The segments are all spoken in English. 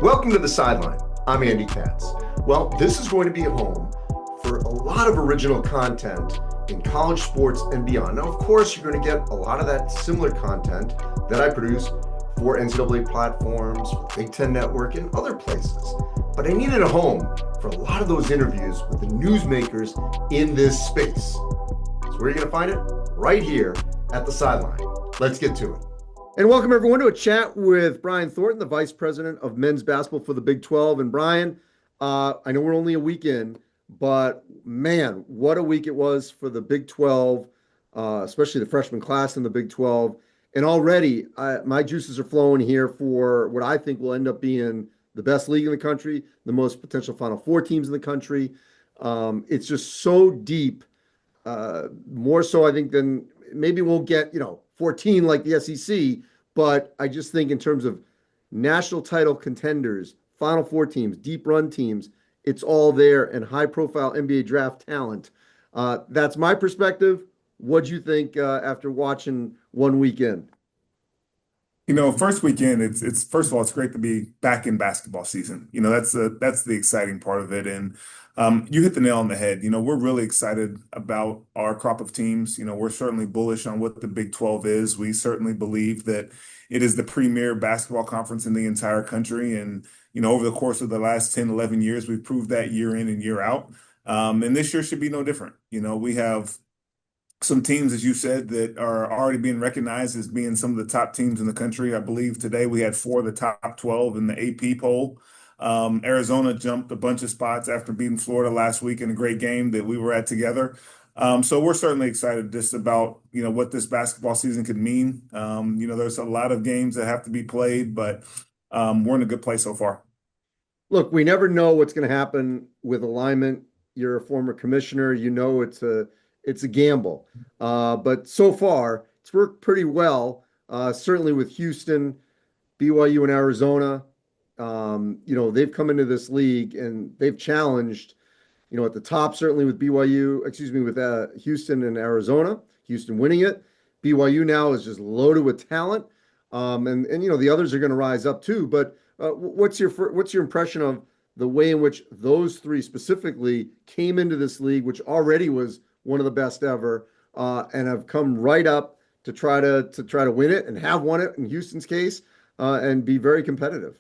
Welcome to the Sideline. I'm Andy Katz. Well, this is going to be a home for a lot of original content in college sports and beyond. Now, of course, you're going to get a lot of that similar content that I produce for NCAA platforms, for Big Ten Network, and other places. But I needed a home for a lot of those interviews with the newsmakers in this space. So where are you going to find it? Right here at the Sideline. Let's get to it. And welcome everyone to a chat with Brian Thornton, the Vice President of Men's Basketball for the Big 12. And Brian, I know we're only a week in, but man, what a week it was for the Big 12, especially the freshman class in the Big 12. And already my juices are flowing here for what I think will end up being the best league in the country, the most potential Final Four teams in the country. It's just so deep, more so I think than maybe we'll get, 14 like the SEC, but I just think in terms of national title contenders, Final Four teams, deep run teams, it's all there, and high profile NBA draft talent. That's my perspective. What'd you think after watching one weekend? First weekend, it's first of all, it's great to be back in basketball season. That's the exciting part of it. And you hit the nail on the head. We're really excited about our crop of teams. We're certainly bullish on what the Big 12 is. We certainly believe that it is the premier basketball conference in the entire country. And, over the course of the last 10, 11 years, we've proved that year in and year out. And this year should be no different. We have some teams, as you said, that are already being recognized as being some of the top teams in the country. I believe today we had 4 of the top 12 in the AP poll. Arizona jumped a bunch of spots after beating Florida last week in a great game that we were at together. So we're certainly excited just about, what this basketball season could mean. There's a lot of games that have to be played, but we're in a good place so far. Look, we never know what's going to happen with alignment. You're a former commissioner. It's a gamble. But so far, it's worked pretty well, certainly with Houston, BYU, and Arizona. They've come into this league and they've challenged, at the top, certainly with with Houston and Arizona, Houston winning it. BYU now is just loaded with talent. And the others are going to rise up too. But what's your impression of the way in which those three specifically came into this league, which already was one of the best ever, and have come right up to try to win it and have won it in Houston's case, and be very competitive?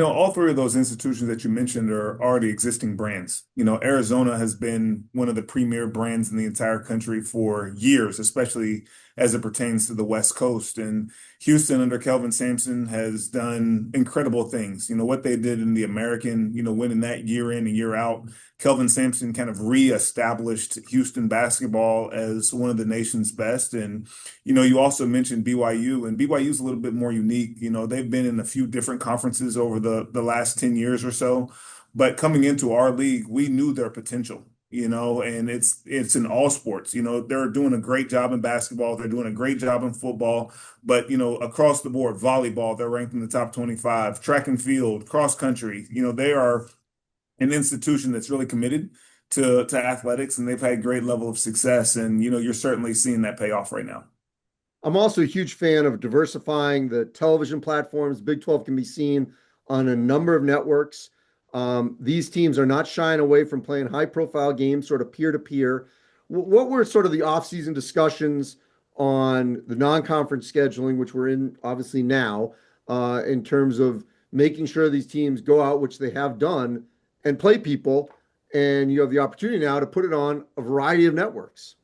All 3 of those institutions that you mentioned are already existing brands. Arizona has been one of the premier brands in the entire country for years, especially as it pertains to the West Coast. And Houston under Kelvin Sampson has done incredible things. What they did in the American, winning that year in and year out. Kelvin Sampson kind of reestablished Houston basketball as one of the nation's best. And, you also mentioned BYU, and BYU is a little bit more unique. They've been in a few different conferences over the last 10 years or so. But coming into our league, we knew their potential. And it's in all sports. They're doing a great job in basketball. They're doing a great job in football. But, across the board, volleyball, they're ranked in the top 25, track and field, cross country. They are an institution that's really committed to athletics, and they've had great level of success. And, you're certainly seeing that pay off right now. I'm also a huge fan of diversifying the television platforms. Big 12 can be seen on a number of networks. These teams are not shying away from playing high-profile games, sort of peer-to-peer. What were sort of the off-season discussions on the non-conference scheduling, which we're in obviously now, in terms of making sure these teams go out, which they have done, and play people, and you have the opportunity now to put it on a variety of networks?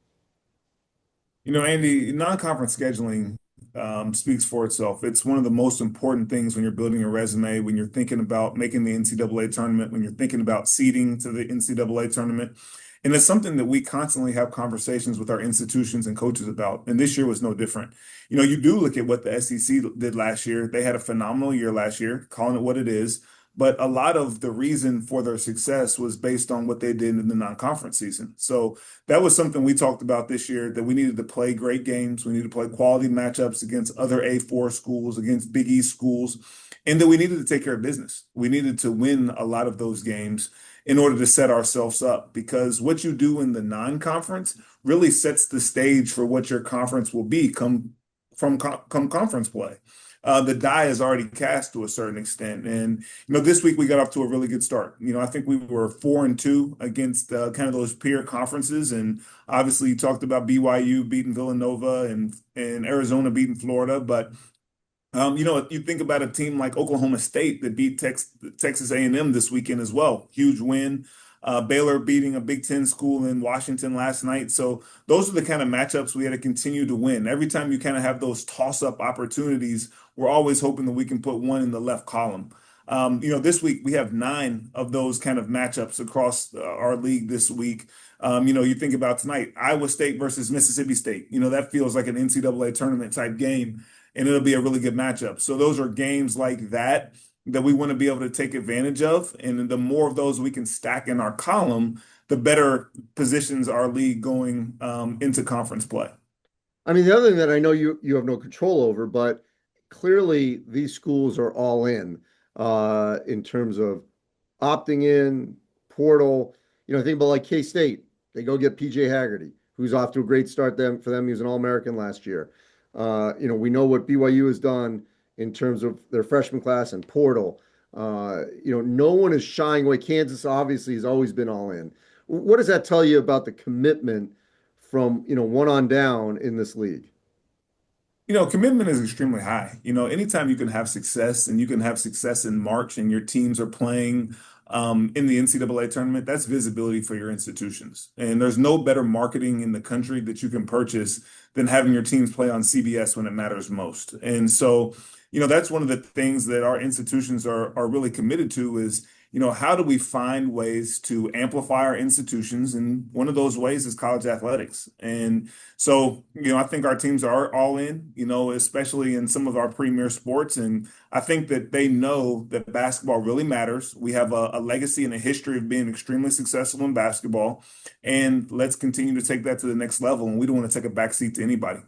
Andy, non-conference scheduling speaks for itself. It's one of the most important things when you're building a resume, when you're thinking about making the NCAA tournament, when you're thinking about seeding to the NCAA tournament. And it's something that we constantly have conversations with our institutions and coaches about. And this year was no different. You do look at what the SEC did last year. They had a phenomenal year last year, calling it what it is. But a lot of the reason for their success was based on what they did in the non-conference season. So that was something we talked about this year, that we needed to play great games. We needed to play quality matchups against other A4 schools, against Big East schools, and that we needed to take care of business. We needed to win a lot of those games in order to set ourselves up, because what you do in the non-conference really sets the stage for what your conference will be come conference play. the die is already cast to a certain extent. And this week we got off to a really good start. I think we were 4-2 against kind of those peer conferences, and obviously you talked about BYU beating Villanova and Arizona beating Florida, but you think about a team like Oklahoma State that beat Texas A&M this weekend as well. Huge win. Baylor beating a Big Ten school in Washington last night. So those are the kind of matchups we had to continue to win. Every time you kind of have those toss-up opportunities, we're always hoping that we can put one in the left column. This week we have 9 of those kind of matchups across our league this week. You think about tonight, Iowa State versus Mississippi State. That feels like an NCAA tournament type game, and it'll be a really good matchup. So those are games like that we want to be able to take advantage of. And the more of those we can stack in our column, the better positions our league going into conference play. I mean, the other thing that I know you have no control over, but clearly these schools are all in terms of opting in, portal. Think about like K-State. They go get PJ Haggerty, who's off to a great start for them. He was an All-American last year. We know what BYU has done in terms of their freshman class and portal. No one is shying away. Kansas obviously has always been all in. What does that tell you about the commitment from, one on down in this league? Commitment is extremely high. Anytime you can have success and you can have success in March and your teams are playing in the NCAA tournament, that's visibility for your institutions. And there's no better marketing in the country that you can purchase than having your teams play on CBS when it matters most. And so, that's one of the things that our institutions are really committed to is, how do we find ways to amplify our institutions? And one of those ways is college athletics. And so, I think our teams are all in, especially in some of our premier sports. And I think that they know that basketball really matters. We have a legacy and a history of being extremely successful in basketball. And let's continue to take that to the next level. And we don't want to take a backseat to anybody.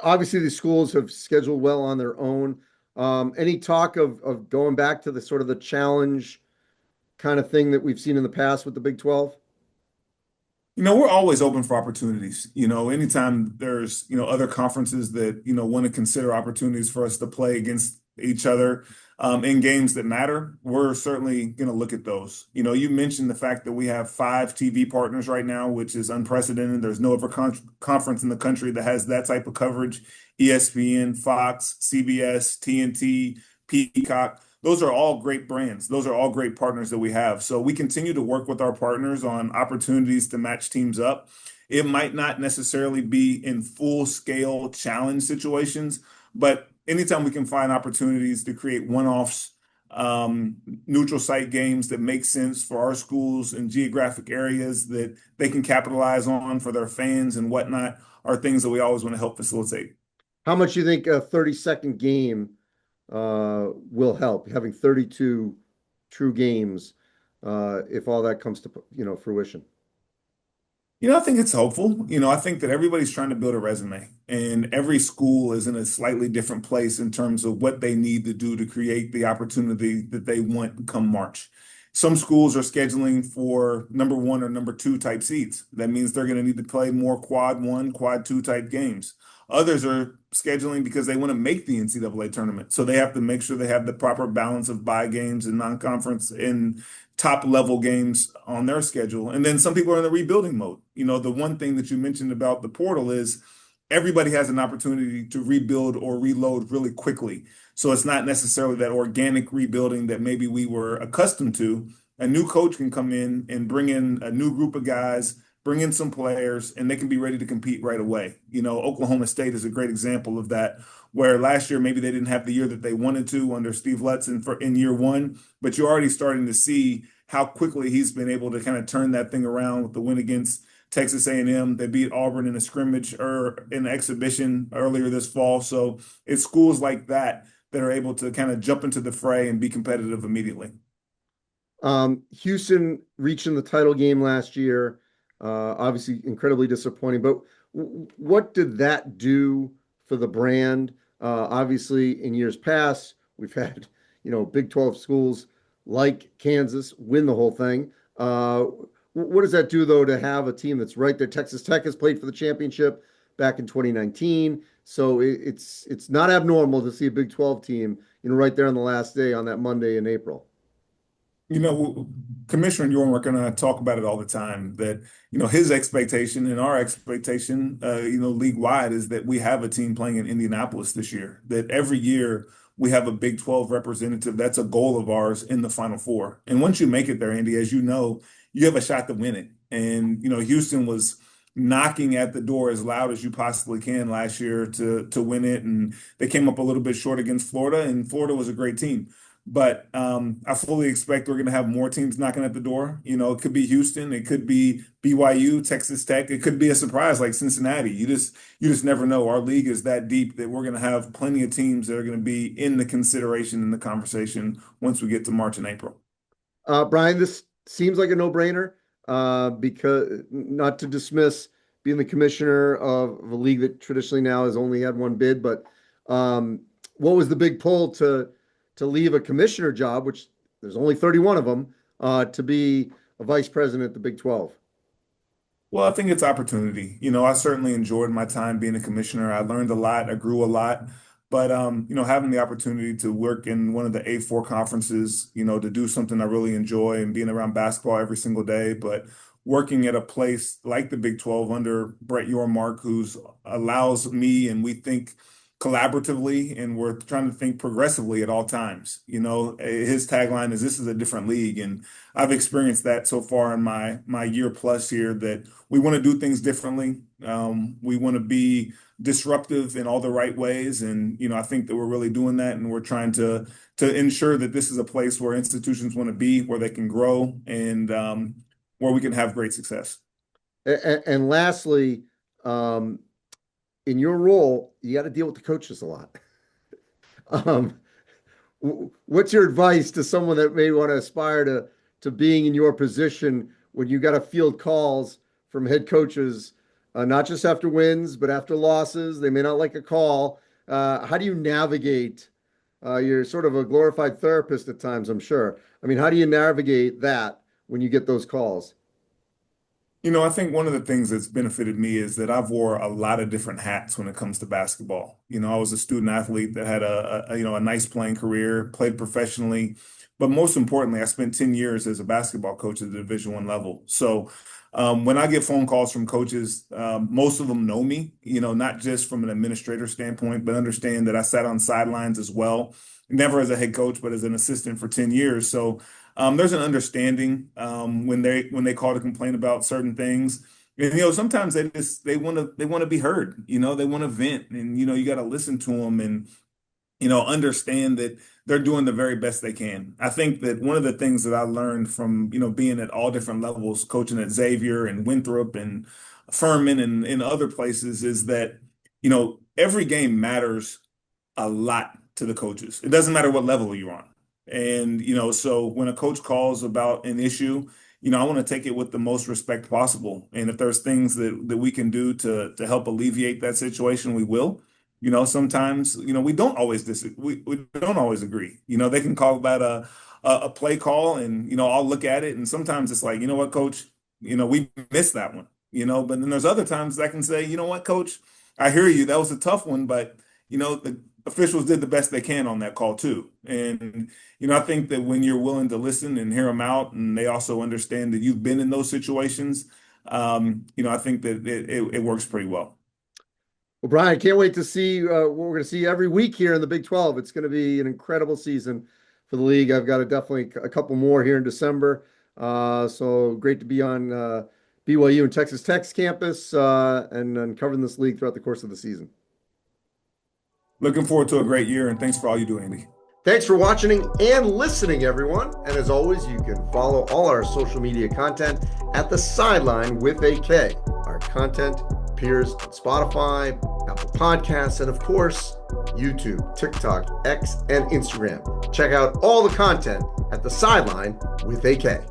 Obviously, the schools have scheduled well on their own. Any talk of going back to the sort of the challenge kind of thing that we've seen in the past with the Big 12? We're always open for opportunities. Anytime there's, other conferences that, want to consider opportunities for us to play against each other in games that matter, we're certainly going to look at those. You mentioned the fact that we have 5 TV partners right now, which is unprecedented. There's no other conference in the country that has that type of coverage. ESPN, Fox, CBS, TNT, Peacock. Those are all great brands. Those are all great partners that we have. So we continue to work with our partners on opportunities to match teams up. It might not necessarily be in full scale challenge situations, but anytime we can find opportunities to create one-offs, neutral site games that make sense for our schools and geographic areas that they can capitalize on for their fans and whatnot are things that we always want to help facilitate. How much do you think a 30-second game will help, having 32 true games, if all that comes to, fruition? I think it's hopeful. I think that everybody's trying to build a resume, and every school is in a slightly different place in terms of what they need to do to create the opportunity that they want come March. Some schools are scheduling for number 1 or number 2 type seeds. That means they're going to need to play more quad 1, quad 2 type games. Others are scheduling because they want to make the NCAA tournament. So they have to make sure they have the proper balance of bye games and non-conference and top level games on their schedule. And then some people are in the rebuilding mode. The one thing that you mentioned about the portal is everybody has an opportunity to rebuild or reload really quickly. So it's not necessarily that organic rebuilding that maybe we were accustomed to. A new coach can come in and bring in a new group of guys, bring in some players, and they can be ready to compete right away. Oklahoma State is a great example of that, where last year maybe they didn't have the year that they wanted to under Steve Lutz in year 1, but you're already starting to see how quickly he's been able to kind of turn that thing around with the win against Texas A&M. They beat Auburn in a scrimmage or in an exhibition earlier this fall. So it's schools like that that are able to kind of jump into the fray and be competitive immediately. Houston reaching the title game last year, obviously incredibly disappointing, but what did that do for the brand? Obviously in years past, we've had, Big 12 schools like Kansas win the whole thing. What does that do, though, to have a team that's right there? Texas Tech has played for the championship back in 2019. So it's not abnormal to see a Big 12 team, right there on the last day on that Monday in April. You know, Commissioner and Yorn are going to talk about it all the time that, his expectation and our expectation, league wide is that we have a team playing in Indianapolis this year, that every year we have a Big 12 representative. That's a goal of ours in the Final Four. And once you make it there, Andy, as you know, you have a shot to win it. And, Houston was knocking at the door as loud as you possibly can last year to win it. And they came up a little bit short against Florida, and Florida was a great team. But I fully expect we're going to have more teams knocking at the door. It could be Houston, it could be BYU, Texas Tech, it could be a surprise like Cincinnati. You just never know. Our league is that deep that we're going to have plenty of teams that are going to be in the consideration in the conversation once we get to March and April. Brian, this seems like a no-brainer because not to dismiss being the commissioner of a league that traditionally now has only had one bid, but what was the big pull to leave a commissioner job, which there's only 31 of them, to be a vice president at the Big 12? Well, I think it's opportunity. I certainly enjoyed my time being a commissioner. I learned a lot. I grew a lot. But having the opportunity to work in one of the A4 conferences, to do something I really enjoy and being around basketball every single day, but working at a place like the Big 12 under Brett Yormark, who's allows me and we think collaboratively and we're trying to think progressively at all times. His tagline is this is a different league. And I've experienced that so far in my year plus here that we want to do things differently. We want to be disruptive in all the right ways. And, I think that we're really doing that. And we're trying to ensure that this is a place where institutions want to be, where they can grow and where we can have great success. And lastly, in your role, you got to deal with the coaches a lot. What's your advice to someone that may want to aspire to being in your position when you got to field calls from head coaches, not just after wins, but after losses? They may not like a call. How do you navigate? You're sort of a glorified therapist at times, I'm sure. I mean, how do you navigate that when you get those calls? I think one of the things that's benefited me is that I've wore a lot of different hats when it comes to basketball. I was a student athlete that had a nice playing career, played professionally, but most importantly, I spent 10 years as a basketball coach at the Division I level. So when I get phone calls from coaches, most of them know me, not just from an administrator standpoint, but understand that I sat on sidelines as well, never as a head coach, but as an assistant for 10 years. So there's an understanding when they call to complain about certain things. And sometimes they want to be heard. They want to vent, and you got to listen to them and understand that they're doing the very best they can. I think that one of the things that I learned from being at all different levels, coaching at Xavier and Winthrop and Furman and other places, is that every game matters a lot to the coaches. It doesn't matter what level you're on. And, so when a coach calls about an issue, I want to take it with the most respect possible. And if there's things that we can do to help alleviate that situation, we will. Sometimes, we don't always we don't always agree. They can call about a play call and, I'll look at it. And sometimes it's like, you know what, coach, we missed that one, but then there's other times I can say, you know what, coach, I hear you. That was a tough one, but, the officials did the best they can on that call too. And, I think that when you're willing to listen and hear them out, and they also understand that you've been in those situations, I think that it works pretty well. Well, Brian, I can't wait to see what we're going to see every week here in the Big 12. It's going to be an incredible season for the league. I've got definitely a couple more here in December. So great to be on BYU and Texas Tech's campus and covering this league throughout the course of the season. Looking forward to a great year, and thanks for all you do, Andy. Thanks for watching and listening, everyone. And as always, you can follow all our social media content at the Sideline with AK. Our content appears on Spotify, Apple Podcasts, and of course, YouTube, TikTok, X, and Instagram. Check out all the content at the Sideline with AK.